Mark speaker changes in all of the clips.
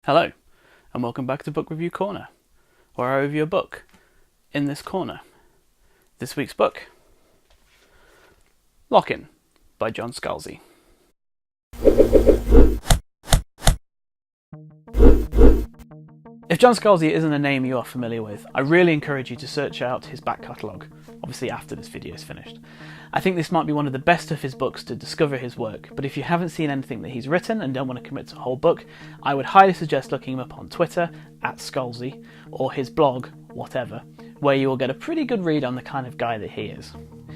Speaker 1: Hello, and welcome back to Book Review Corner, where I review a book in this corner. This week's book, Lock-In by John Scalzi. If John Scalzi isn't a name you are familiar with, I really encourage you to search out his back catalogue, obviously after this video is finished. I think this might be one of the best of his books to discover his work, but if you haven't seen anything that he's written and don't want to commit to a whole book, I would highly suggest looking him up on Twitter, @Scalzi, or his blog, whatever, where you will get a pretty good read on the kind of guy that he is.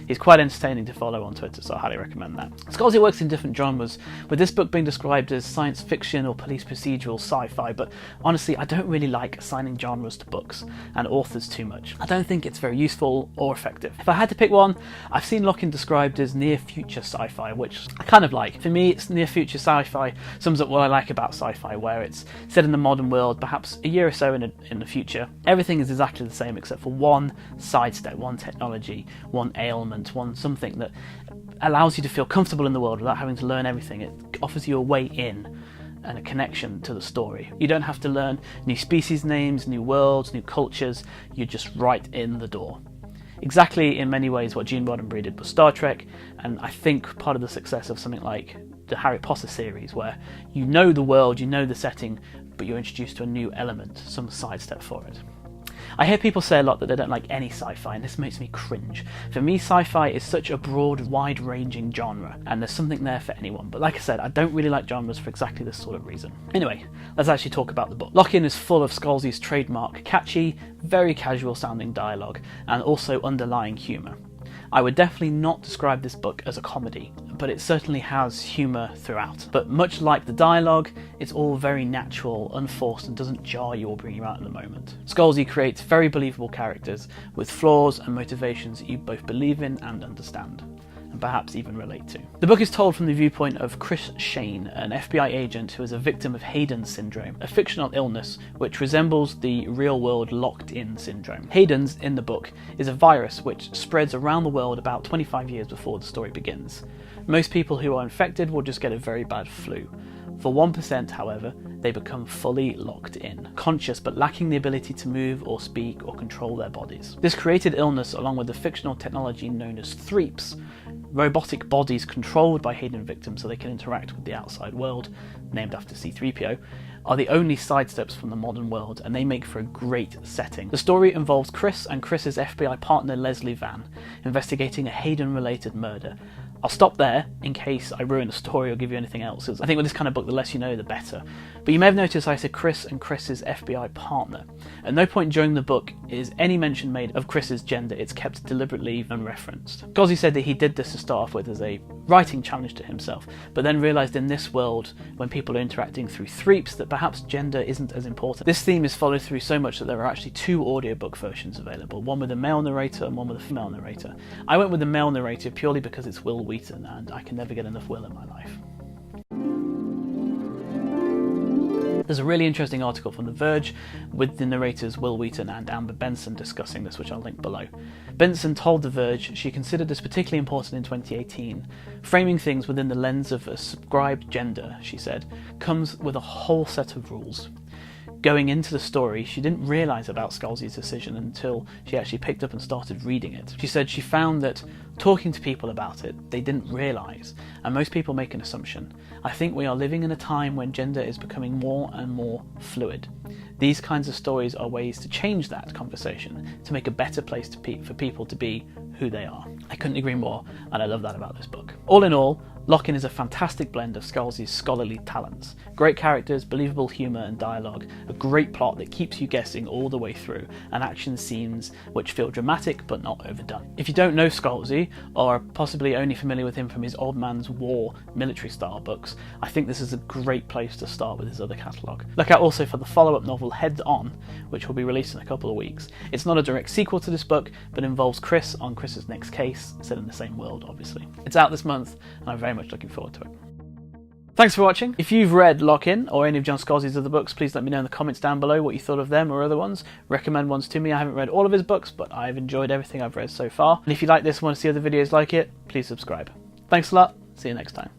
Speaker 1: He's quite entertaining to follow on Twitter, so I highly recommend that. Scalzi works in different genres, with this book being described as science fiction or police procedural sci-fi, but honestly I don't really like assigning genres to books and authors too much. I don't think it's very useful or effective. If I had to pick one, I've seen Lock-In described as near-future sci-fi, which I kind of like. For me, it's near-future sci-fi sums up what I like about sci-fi, where it's set in the modern world, perhaps a year or so in the future. Everything is exactly the same except for one sidestep, one technology, one ailment, one something that allows you to feel comfortable in the world without having to learn everything. It offers you a way in and a connection to the story. You don't have to learn new species names, new worlds, new cultures. You're just right in the door. Exactly in many ways what Gene Roddenberry did with Star Trek, and I think part of the success of something like the Harry Potter series, where you know the world, you know the setting, but you're introduced to a new element, some sidestep for it. I hear people say a lot that they don't like any sci-fi, and this makes me cringe. For me, sci-fi is such a broad, wide-ranging genre, and there's something there for anyone. But like I said, I don't really like genres for exactly this sort of reason. Anyway, let's actually talk about the book. Lock-In is full of Scalzi's trademark catchy, very casual-sounding dialogue, and also underlying humour. I would definitely not describe this book as a comedy, but it certainly has humour throughout. But much like the dialogue, it's all very natural, unforced, and doesn't jar you or bring you out in the moment. Scalzi creates very believable characters with flaws and motivations that you both believe in and understand, and perhaps even relate to. The book is told from the viewpoint of Chris Shane, an FBI agent who is a victim of Hayden's syndrome, a fictional illness which resembles the real-world locked-in syndrome. Hayden's, in the book, is a virus which spreads around the world about 25 years before the story begins. Most people who are infected will just get a very bad flu. For 1%, however, they become fully locked in, conscious but lacking the ability to move or speak or control their bodies. This created illness, along with the fictional technology known as threeps, robotic bodies controlled by Hayden victims so they can interact with the outside world, named after C-3PO, are the only sidesteps from the modern world, and they make for a great setting. The story involves Chris and Chris's FBI partner Leslie Van investigating a Hayden-related murder. I'll stop there in case I ruin the story or give you anything else, because I think with this kind of book, the less you know, the better. But you may have noticed I said Chris and Chris's FBI partner. At no point during the book is any mention made of Chris's gender. It's kept deliberately unreferenced. Scalzi said that he did this to start off with as a writing challenge to himself, but then realised in this world, when people are interacting through threeps, that perhaps gender isn't as important. This theme is followed through so much that there are actually two audiobook versions available, one with a male narrator and one with a female narrator. I went with the male narrator purely because it's Will Wheaton, and I can never get enough Will in my life. There's a really interesting article from The Verge with the narrators Will Wheaton and Amber Benson discussing this, which I'll link below. Benson told The Verge she considered this particularly important in 2018. Framing things within the lens of ascribed gender, she said, comes with a whole set of rules. Going into the story, she didn't realise about Scalzi's decision until she actually picked up and started reading it. She said she found that talking to people about it, they didn't realise, and most people make an assumption. I think we are living in a time when gender is becoming more and more fluid. These kinds of stories are ways to change that conversation, to make a better place for people to be who they are. I couldn't agree more, and I love that about this book. All in all, Lock-In is a fantastic blend of Scalzi's scholarly talents. Great characters, believable humour and dialogue, a great plot that keeps you guessing all the way through, and action scenes which feel dramatic but not overdone. If you don't know Scalzi, or are possibly only familiar with him from his Old Man's War military style books, I think this is a great place to start with his other catalogue. Look out also for the follow-up novel Head On, which will be released in a couple of weeks. It's not a direct sequel to this book, but involves Chris on Chris's next case, set in the same world obviously. It's out this month, and I'm very much looking forward to it. Thanks for watching. If you've read Lock-In or any of John Scalzi's other books, please let me know in the comments down below what you thought of them or other ones. Recommend ones to me. I haven't read all of his books, but I've enjoyed everything I've read so far. And if you like this and want to see other videos like it, please subscribe. Thanks a lot. See you next time.